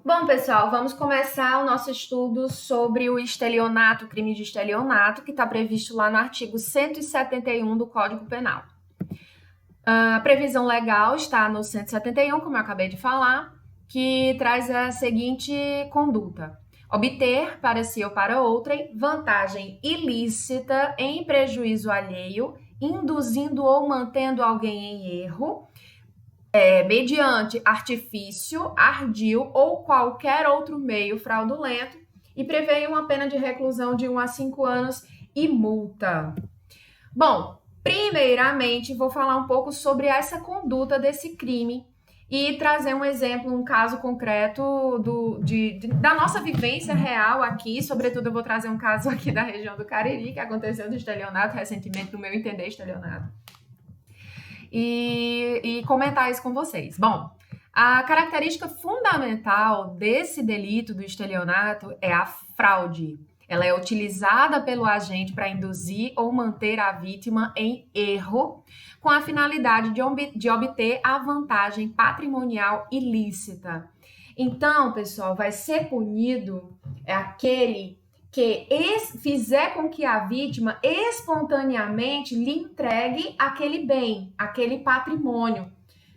Bom, pessoal, vamos começar o nosso estudo sobre o estelionato, o crime de estelionato, que está previsto lá no artigo 171 do Código Penal. A previsão legal está no 171, como eu acabei de falar, que traz a seguinte conduta: obter para si ou para outrem vantagem ilícita em prejuízo alheio, induzindo ou mantendo alguém em erro, mediante artifício, ardil ou qualquer outro meio fraudulento, e prevê uma pena de reclusão de 1 a 5 anos e multa. Bom, primeiramente vou falar um pouco sobre essa conduta desse crime e trazer um exemplo, um caso concreto da nossa vivência real aqui. Sobretudo eu vou trazer um caso aqui da região do Cariri, que aconteceu do estelionato recentemente, no meu entender, estelionato. E comentar isso com vocês. Bom, a característica fundamental desse delito do estelionato é a fraude. Ela é utilizada pelo agente para induzir ou manter a vítima em erro, com a finalidade de obter a vantagem patrimonial ilícita. Então, pessoal, vai ser punido aquele que fizer com que a vítima espontaneamente lhe entregue aquele bem, aquele patrimônio,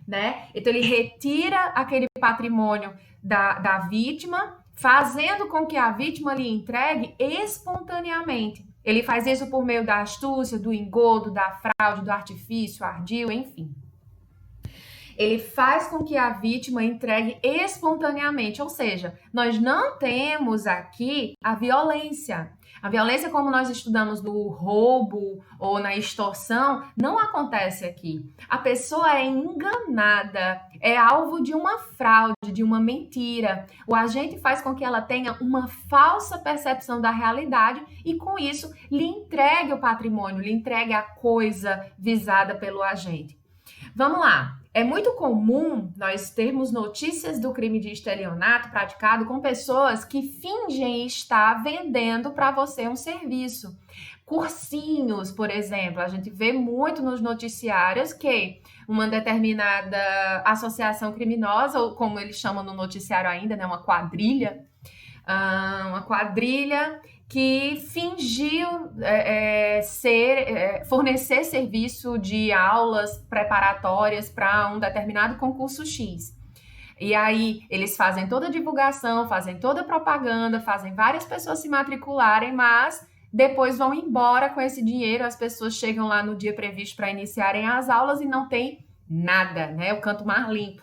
né? Então, ele retira aquele patrimônio da vítima, fazendo com que a vítima lhe entregue espontaneamente. Ele faz isso por meio da astúcia, do engodo, da fraude, do artifício, ardil, enfim. Ele faz com que a vítima entregue espontaneamente, ou seja, nós não temos aqui a violência. A violência, como nós estudamos no roubo ou na extorsão, não acontece aqui. A pessoa é enganada, é alvo de uma fraude, de uma mentira. O agente faz com que ela tenha uma falsa percepção da realidade e, com isso, lhe entregue o patrimônio, lhe entregue a coisa visada pelo agente. Vamos lá. É muito comum nós termos notícias do crime de estelionato praticado com pessoas que fingem estar vendendo para você um serviço. Cursinhos, por exemplo, a gente vê muito nos noticiários que uma determinada associação criminosa, ou como eles chamam no noticiário ainda, né, uma quadrilha que fingiu fornecer serviço de aulas preparatórias para um determinado concurso X. E aí eles fazem toda a divulgação, fazem toda a propaganda, fazem várias pessoas se matricularem, mas depois vão embora com esse dinheiro. As pessoas chegam lá no dia previsto para iniciarem as aulas e não tem nada, né? O canto mar limpo.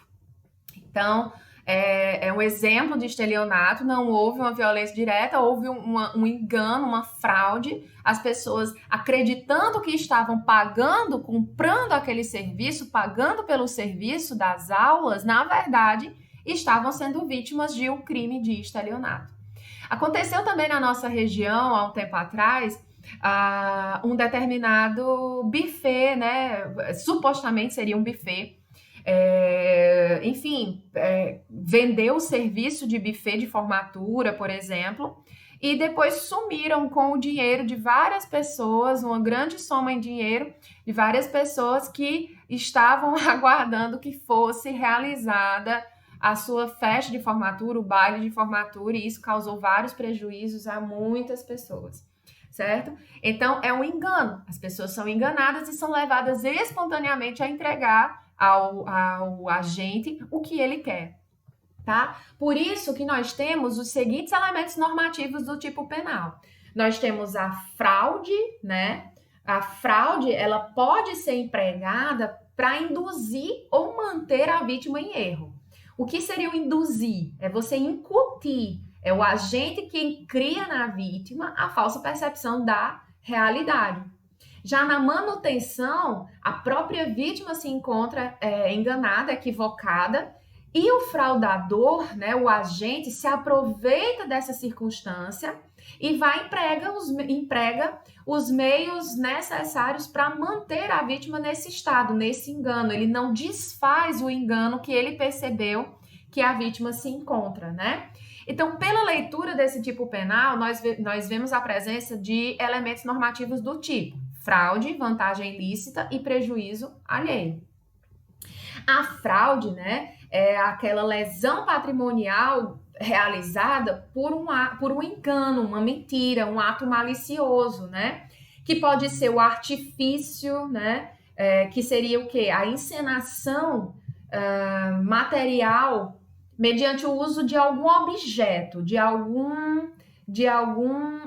Então, é um exemplo de estelionato. Não houve uma violência direta, houve um engano, uma fraude. As pessoas acreditando que estavam pagando, comprando aquele serviço, pagando pelo serviço das aulas, na verdade, estavam sendo vítimas de um crime de estelionato. Aconteceu também na nossa região, há um tempo atrás, um determinado buffet, né? Supostamente seria um buffet. Vendeu o serviço de buffet de formatura, por exemplo, e depois sumiram com o dinheiro de várias pessoas, uma grande soma em dinheiro de várias pessoas que estavam aguardando que fosse realizada a sua festa de formatura, o baile de formatura, e isso causou vários prejuízos a muitas pessoas, certo? Então, é um engano. As pessoas são enganadas e são levadas espontaneamente a entregar ao agente o que ele quer, tá? Por isso que nós temos os seguintes elementos normativos do tipo penal. Nós temos a fraude, né? A fraude, ela pode ser empregada para induzir ou manter a vítima em erro. O que seria o induzir? É você incutir, é o agente que cria na vítima a falsa percepção da realidade. Já na manutenção, a própria vítima se encontra enganada, equivocada, e o fraudador, né, o agente, se aproveita dessa circunstância e emprega os meios necessários para manter a vítima nesse estado, nesse engano. Ele não desfaz o engano que ele percebeu que a vítima se encontra, né? Então, pela leitura desse tipo penal, nós vemos a presença de elementos normativos do tipo fraude, vantagem ilícita e prejuízo alheio. A fraude, né, é aquela lesão patrimonial realizada por um engano, uma mentira, um ato malicioso, né? Que pode ser o artifício, né? Que seria o quê? A encenação material mediante o uso de algum objeto, de algum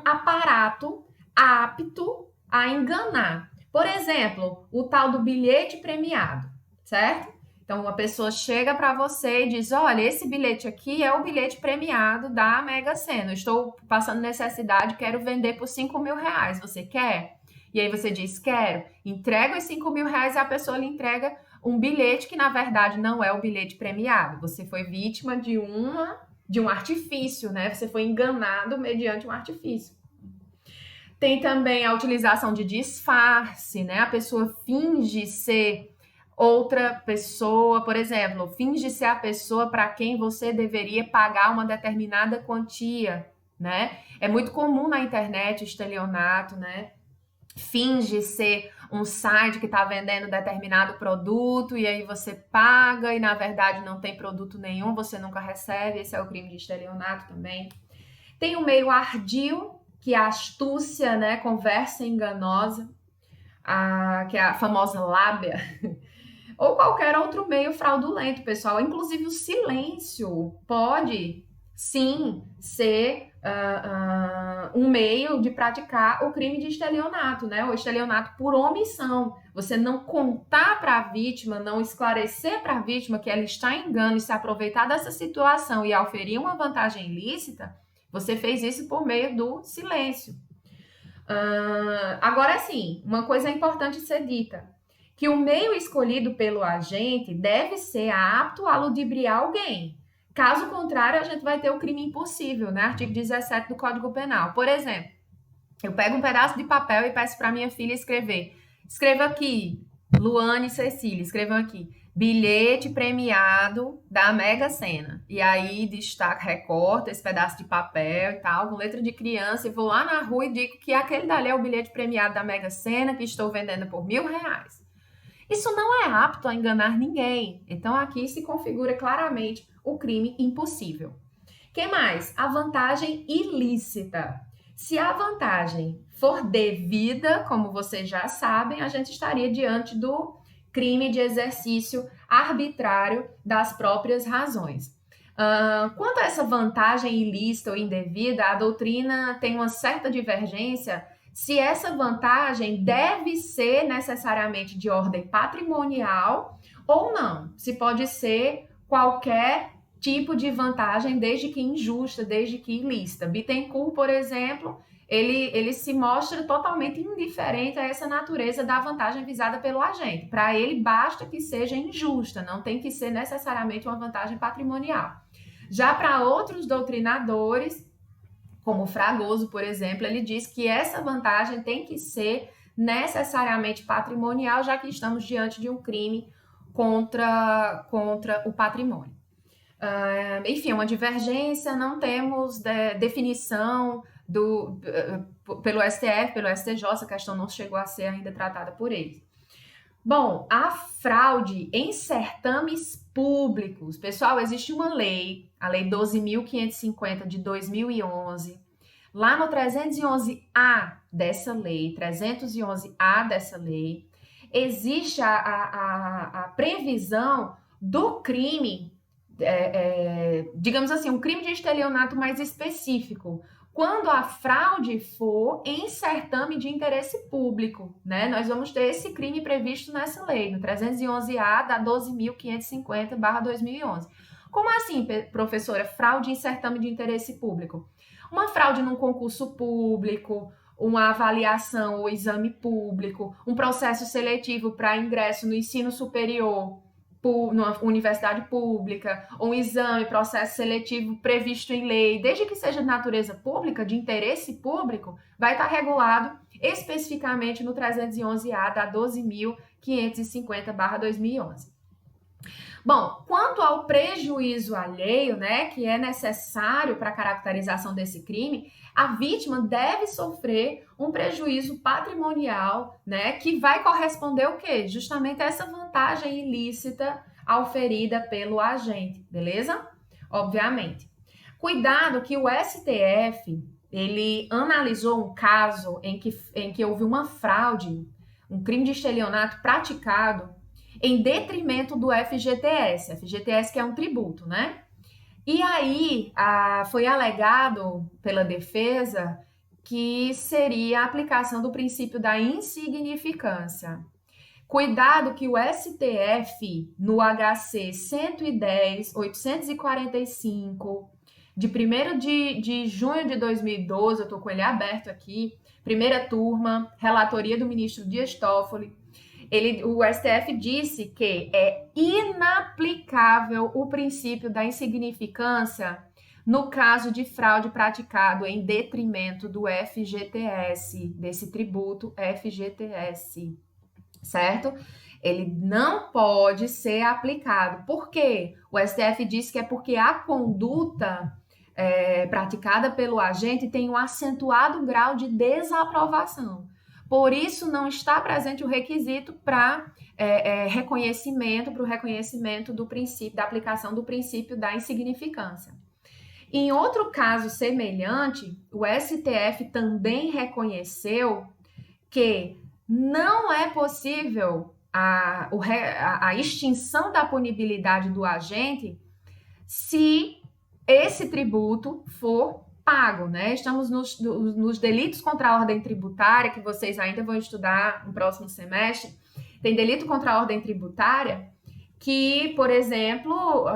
aparato apto a enganar. Por exemplo, o tal do bilhete premiado, certo? Então, uma pessoa chega para você e diz: olha, esse bilhete aqui é o bilhete premiado da Mega Sena. Eu estou passando necessidade, quero vender por R$ 5.000. Você quer? E aí você diz: quero. Entrega os R$ 5.000 e a pessoa lhe entrega um bilhete que, na verdade, não é o bilhete premiado. Você foi vítima de um artifício, né? Você foi enganado mediante um artifício. Tem também a utilização de disfarce, né? A pessoa finge ser outra pessoa, por exemplo, finge ser a pessoa para quem você deveria pagar uma determinada quantia, né? É muito comum na internet o estelionato, né? Finge ser um site que está vendendo determinado produto e aí você paga e na verdade não tem produto nenhum, você nunca recebe. Esse é o crime de estelionato também. Tem o meio ardil, que é a astúcia, né? Conversa enganosa, que é a famosa lábia. Ou qualquer outro meio fraudulento, pessoal. Inclusive o silêncio pode, sim, ser um meio de praticar o crime de estelionato, né? O estelionato por omissão. Você não contar para a vítima, não esclarecer para a vítima que ela está em engano e se aproveitar dessa situação e auferir uma vantagem ilícita, você fez isso por meio do silêncio. Agora sim, uma coisa importante ser dita, que o meio escolhido pelo agente deve ser apto a ludibriar alguém. Caso contrário, a gente vai ter o crime impossível, né? Artigo 17 do Código Penal. Por exemplo, eu pego um pedaço de papel e peço para minha filha escrever. Escreva aqui, Luane e Cecília, escrevam aqui. Bilhete premiado da Mega Sena. E aí destaca, recorta esse pedaço de papel e tal, com letra de criança, e vou lá na rua e digo que aquele dali é o bilhete premiado da Mega Sena que estou vendendo por R$ 1.000. Isso não é apto a enganar ninguém. Então aqui se configura claramente o crime impossível. Que mais? A vantagem ilícita. Se a vantagem for devida, como vocês já sabem, a gente estaria diante do crime de exercício arbitrário das próprias razões. Quanto a essa vantagem ilícita ou indevida, a doutrina tem uma certa divergência se essa vantagem deve ser necessariamente de ordem patrimonial ou não. Se pode ser qualquer tipo de vantagem, desde que injusta, desde que ilícita. Bittencourt, por exemplo, ele se mostra totalmente indiferente a essa natureza da vantagem visada pelo agente. Para ele, basta que seja injusta, não tem que ser necessariamente uma vantagem patrimonial. Já para outros doutrinadores, como Fragoso, por exemplo, ele diz que essa vantagem tem que ser necessariamente patrimonial, já que estamos diante de um crime contra o patrimônio. Enfim, uma divergência, não temos definição pelo STF, pelo STJ, essa questão não chegou a ser ainda tratada por eles. Bom, a fraude em certames públicos. Pessoal, existe uma lei, a Lei 12.550 de 2011. Lá no 311A dessa lei, 311A dessa lei, existe a previsão do crime, digamos assim, um crime de estelionato mais específico, quando a fraude for em certame de interesse público, né? Nós vamos ter esse crime previsto nessa lei, no 311A da 12.550/2011. Como assim, professora, fraude em certame de interesse público? Uma fraude num concurso público, uma avaliação ou exame público, um processo seletivo para ingresso no ensino superior, numa universidade pública, ou um exame, processo seletivo previsto em lei, desde que seja de natureza pública, de interesse público, vai estar regulado especificamente no 311A da 12.550/2011. Bom, quanto ao prejuízo alheio, né, que é necessário para a caracterização desse crime, a vítima deve sofrer um prejuízo patrimonial, né, que vai corresponder o quê? Justamente a essa vantagem ilícita auferida pelo agente, beleza? Obviamente. Cuidado que o STF, ele analisou um caso em que houve uma fraude, um crime de estelionato praticado em detrimento do FGTS. FGTS que é um tributo, né? E aí foi alegado pela defesa que seria a aplicação do princípio da insignificância. Cuidado que o STF, no HC 110.845, de 1º de junho de 2012, eu estou com ele aberto aqui, primeira turma, relatoria do ministro Dias Toffoli, o STF disse que é inaplicável o princípio da insignificância no caso de fraude praticado em detrimento do FGTS, desse tributo FGTS, certo? Ele não pode ser aplicado. Por quê? O STF disse que é porque a conduta praticada pelo agente tem um acentuado grau de desaprovação. Por isso, não está presente o requisito para reconhecimento, para o reconhecimento do princípio, da aplicação do princípio da insignificância. Em outro caso semelhante, o STF também reconheceu que não é possível a extinção da punibilidade do agente se esse tributo for pago, né? Estamos nos delitos contra a ordem tributária, que vocês ainda vão estudar no próximo semestre. Tem delito contra a ordem tributária que, por exemplo,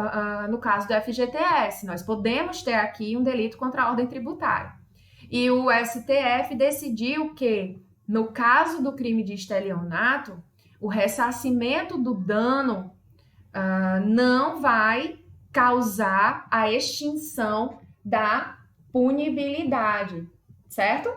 no caso do FGTS, nós podemos ter aqui um delito contra a ordem tributária. E o STF decidiu que, no caso do crime de estelionato, o ressarcimento do dano não vai causar a extinção da punibilidade, certo?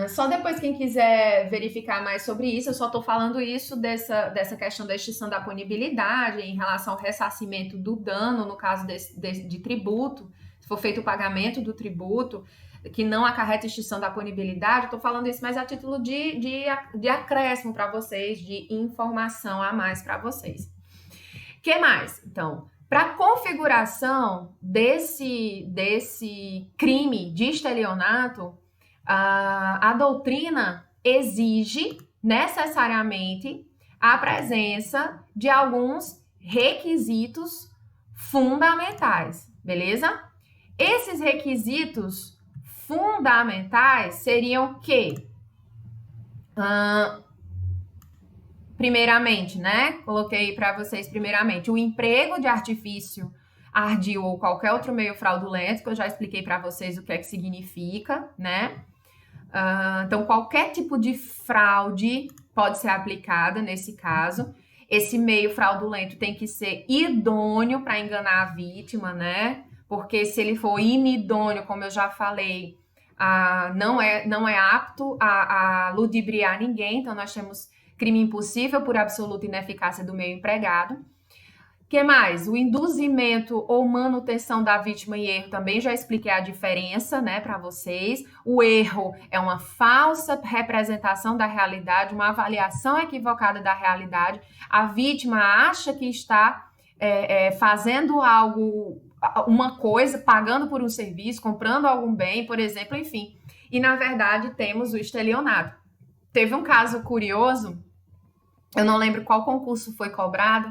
Só depois quem quiser verificar mais sobre isso, eu só estou falando isso dessa questão da extinção da punibilidade em relação ao ressarcimento do dano, no caso de tributo, se for feito o pagamento do tributo, que não acarreta extinção da punibilidade, estou falando isso mais a título de acréscimo para vocês, de informação a mais para vocês. O que mais? Então, para a configuração desse crime de estelionato, a doutrina exige necessariamente a presença de alguns requisitos fundamentais, beleza? Esses requisitos fundamentais seriam o quê? Primeiramente, né? Coloquei para vocês primeiramente o emprego de artifício ardil ou qualquer outro meio fraudulento, que eu já expliquei para vocês o que é que significa, né? Então, qualquer tipo de fraude pode ser aplicada nesse caso. Esse meio fraudulento tem que ser idôneo para enganar a vítima, né? Porque se ele for inidôneo, como eu já falei, não é apto a ludibriar ninguém. Então, nós temos crime impossível por absoluta ineficácia do meio empregado. O que mais? O induzimento ou manutenção da vítima em erro, também já expliquei a diferença, né, para vocês. O erro é uma falsa representação da realidade, uma avaliação equivocada da realidade. A vítima acha que está fazendo algo, uma coisa, pagando por um serviço, comprando algum bem, por exemplo, enfim. E, na verdade, temos o estelionato. Teve um caso curioso, eu não lembro qual concurso foi cobrado,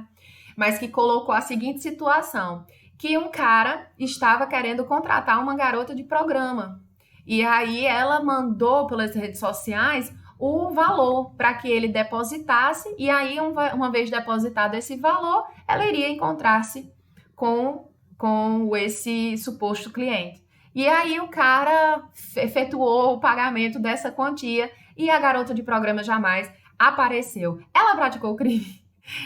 mas que colocou a seguinte situação, que um cara estava querendo contratar uma garota de programa. E aí ela mandou pelas redes sociais o valor para que ele depositasse, e aí, uma vez depositado esse valor, ela iria encontrar-se com esse suposto cliente. E aí o cara efetuou o pagamento dessa quantia e a garota de programa jamais apareceu. Ela praticou o crime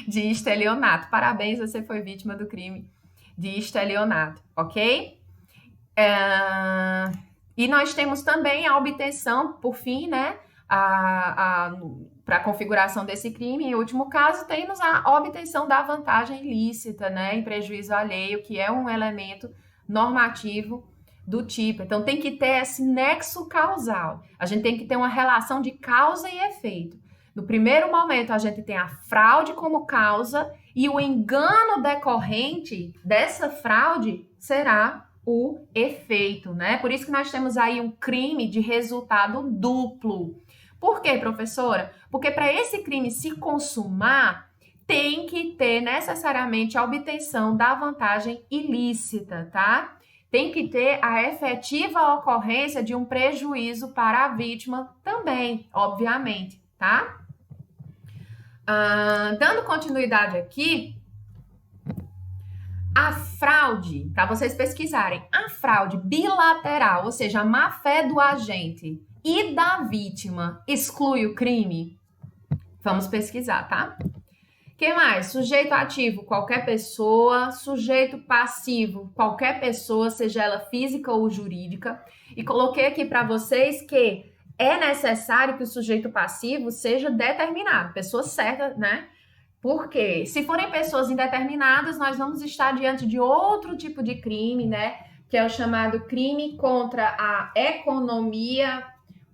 de estelionato. Parabéns, você foi vítima do crime de estelionato, ok? E nós temos também a obtenção, por fim, né? Para a configuração desse crime, em último caso, temos a obtenção da vantagem ilícita, né? Em prejuízo alheio, que é um elemento normativo do tipo. Então, tem que ter esse nexo causal. A gente tem que ter uma relação de causa e efeito. No primeiro momento, a gente tem a fraude como causa e o engano decorrente dessa fraude será o efeito, né? Por isso que nós temos aí um crime de resultado duplo. Por quê, professora? Porque para esse crime se consumar, tem que ter necessariamente a obtenção da vantagem ilícita, tá? Tem que ter a efetiva ocorrência de um prejuízo para a vítima também, obviamente, tá? Dando continuidade aqui, a fraude, para vocês pesquisarem, a fraude bilateral, ou seja, a má-fé do agente e da vítima, exclui o crime? Vamos pesquisar, tá? Que mais? Sujeito ativo, qualquer pessoa. Sujeito passivo, qualquer pessoa, seja ela física ou jurídica. E coloquei aqui para vocês que é necessário que o sujeito passivo seja determinado, pessoa certa, né? Porque se forem pessoas indeterminadas, nós vamos estar diante de outro tipo de crime, né? Que é o chamado crime contra a economia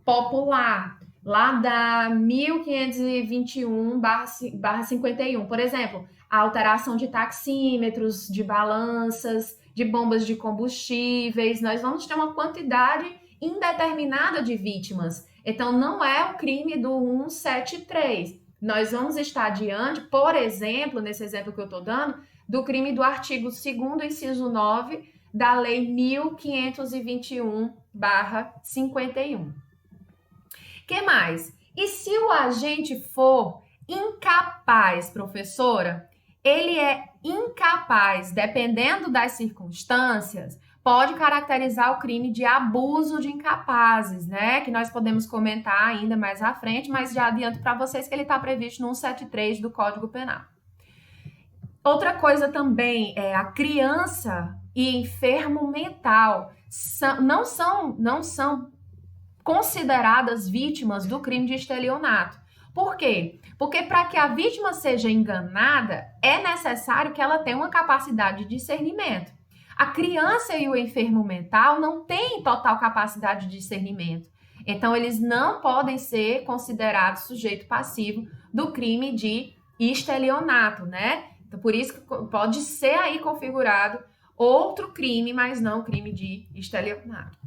popular, lá da 1521/51. Por exemplo, a alteração de taxímetros, de balanças, de bombas de combustíveis. Nós vamos ter uma quantidade indeterminada de vítimas. Então, não é o crime do 173. Nós vamos estar diante, por exemplo, nesse exemplo que eu estou dando, do crime do artigo 2º, inciso 9, da Lei 1521/51. Que mais? E se o agente for incapaz, professora? Ele é incapaz, dependendo das circunstâncias, pode caracterizar o crime de abuso de incapazes, né? Que nós podemos comentar ainda mais à frente, mas já adianto para vocês que ele está previsto no 173 do Código Penal. Outra coisa também é a criança e enfermo mental não são consideradas vítimas do crime de estelionato. Por quê? Porque para que a vítima seja enganada, é necessário que ela tenha uma capacidade de discernimento. A criança e o enfermo mental não têm total capacidade de discernimento. Então, eles não podem ser considerados sujeito passivo do crime de estelionato, né? Então, por isso que pode ser aí configurado outro crime, mas não crime de estelionato.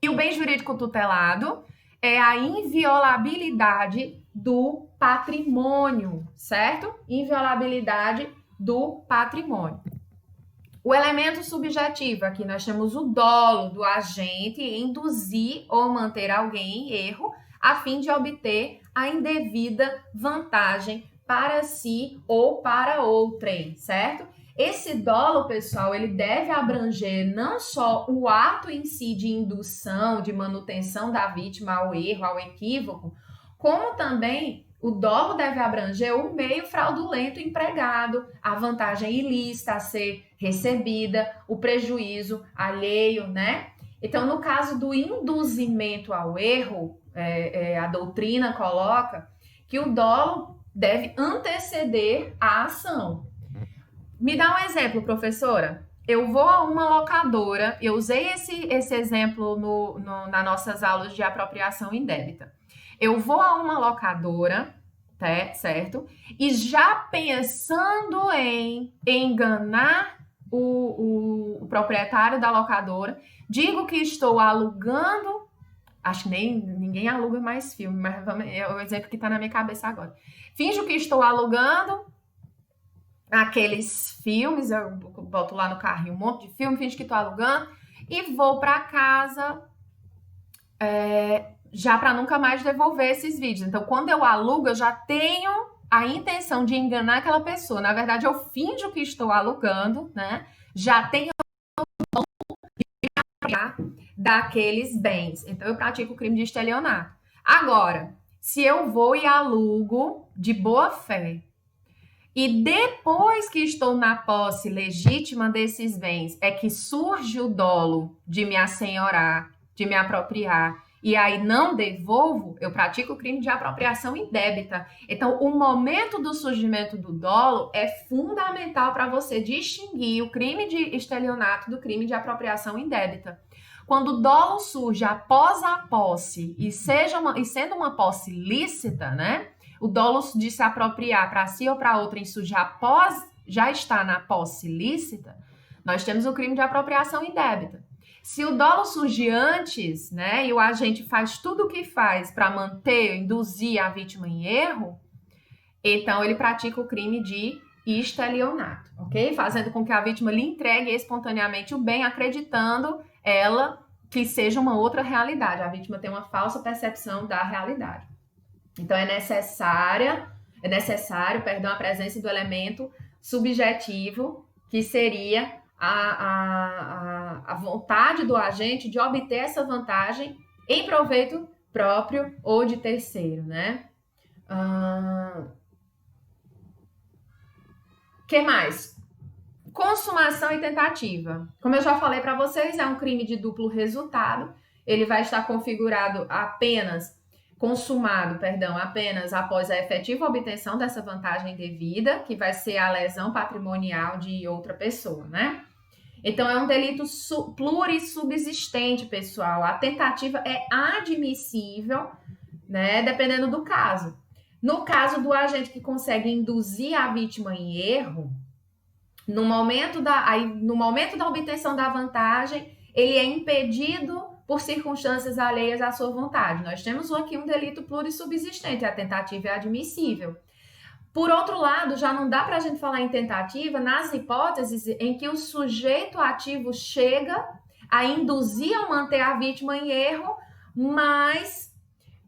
E o bem jurídico tutelado é a inviolabilidade do patrimônio, certo? Inviolabilidade do patrimônio. O elemento subjetivo, aqui nós temos o dolo do agente em induzir ou manter alguém em erro a fim de obter a indevida vantagem para si ou para outrem, certo? Esse dolo, pessoal, ele deve abranger não só o ato em si de indução, de manutenção da vítima ao erro, ao equívoco, como também o dolo deve abranger o meio fraudulento empregado, a vantagem ilícita a ser recebida, o prejuízo alheio, né? Então, no caso do induzimento ao erro, a doutrina coloca que o dolo deve anteceder a ação. Me dá um exemplo, professora. Eu vou a uma locadora, eu usei esse exemplo nas nossas aulas de apropriação indébita. Eu vou a uma locadora, tá, certo? E já pensando em enganar o proprietário da locadora, digo que estou alugando, acho que ninguém aluga mais filme, mas é o exemplo que está na minha cabeça agora. Finjo que estou alugando aqueles filmes, eu boto lá no carrinho um monte de filme, finge que estou alugando e vou para casa já para nunca mais devolver esses vídeos. Então, quando eu alugo, eu já tenho a intenção de enganar aquela pessoa. Na verdade, eu finjo que estou alugando, né? Já tenho daqueles bens. Então, eu pratico o crime de estelionato. Agora, se eu vou e alugo de boa fé, e depois que estou na posse legítima desses bens, é que surge o dolo de me assenhorar, de me apropriar, e aí não devolvo, eu pratico o crime de apropriação indébita. Então, o momento do surgimento do dolo é fundamental para você distinguir o crime de estelionato do crime de apropriação indébita. Quando o dolo surge após a posse e sendo uma posse lícita, né? o dolo de se apropriar para si ou para outra insúria após já está na posse lícita, nós temos o crime de apropriação indébita. Se o dolo surge antes, né, e o agente faz tudo o que faz para manter, induzir a vítima em erro, então ele pratica o crime de estelionato, ok? Fazendo com que a vítima lhe entregue espontaneamente o bem, acreditando ela que seja uma outra realidade. A vítima tem uma falsa percepção da realidade. Então é necessário, a presença do elemento subjetivo, que seria a vontade do agente de obter essa vantagem em proveito próprio ou de terceiro, né? Que mais? Consumação e tentativa. Como eu já falei para vocês, é um crime de duplo resultado. Ele vai estar configurado consumado apenas após a efetiva obtenção dessa vantagem devida, que vai ser a lesão patrimonial de outra pessoa, né? Então, é um delito plurissubsistente, pessoal. A tentativa é admissível, né, dependendo do caso. No caso do agente que consegue induzir a vítima em erro, no momento da obtenção da vantagem, ele é impedido por circunstâncias alheias à sua vontade. Nós temos aqui um delito plurissubsistente, a tentativa é admissível. Por outro lado, já não dá para a gente falar em tentativa nas hipóteses em que o sujeito ativo chega a induzir ou manter a vítima em erro, mas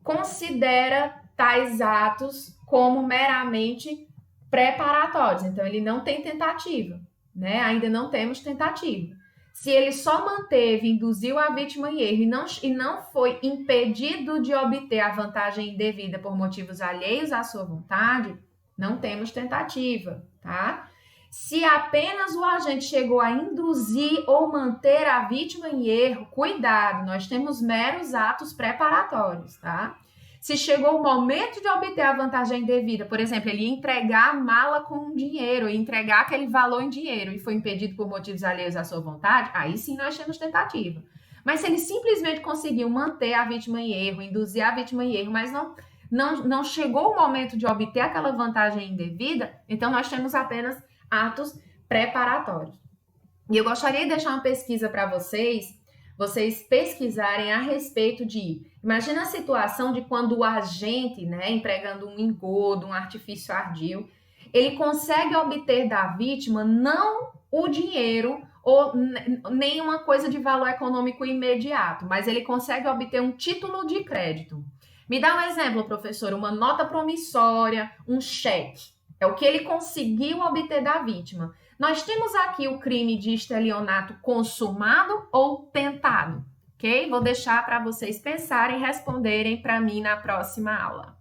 considera tais atos como meramente preparatórios. Então, ele não tem tentativa, né? Ainda não temos tentativa. Se ele só manteve, induziu a vítima em erro e não foi impedido de obter a vantagem indevida por motivos alheios à sua vontade, não temos tentativa, tá? Se apenas o agente chegou a induzir ou manter a vítima em erro, cuidado, nós temos meros atos preparatórios, tá? Se chegou o momento de obter a vantagem indevida, por exemplo, ele ia entregar a mala com dinheiro, ia entregar aquele valor em dinheiro e foi impedido por motivos alheios à sua vontade, aí sim nós temos tentativa. Mas se ele simplesmente conseguiu manter a vítima em erro, induzir a vítima em erro, mas não chegou o momento de obter aquela vantagem indevida, então nós temos apenas atos preparatórios. E eu gostaria de deixar uma pesquisa para vocês pesquisarem a respeito de... Imagina a situação de quando o agente, né, empregando um engodo, um artifício ardil, ele consegue obter da vítima não o dinheiro ou nenhuma coisa de valor econômico imediato, mas ele consegue obter um título de crédito. Me dá um exemplo, professor, uma nota promissória, um cheque. É o que ele conseguiu obter da vítima. Nós temos aqui o crime de estelionato consumado ou tentado, ok? Vou deixar para vocês pensarem e responderem para mim na próxima aula.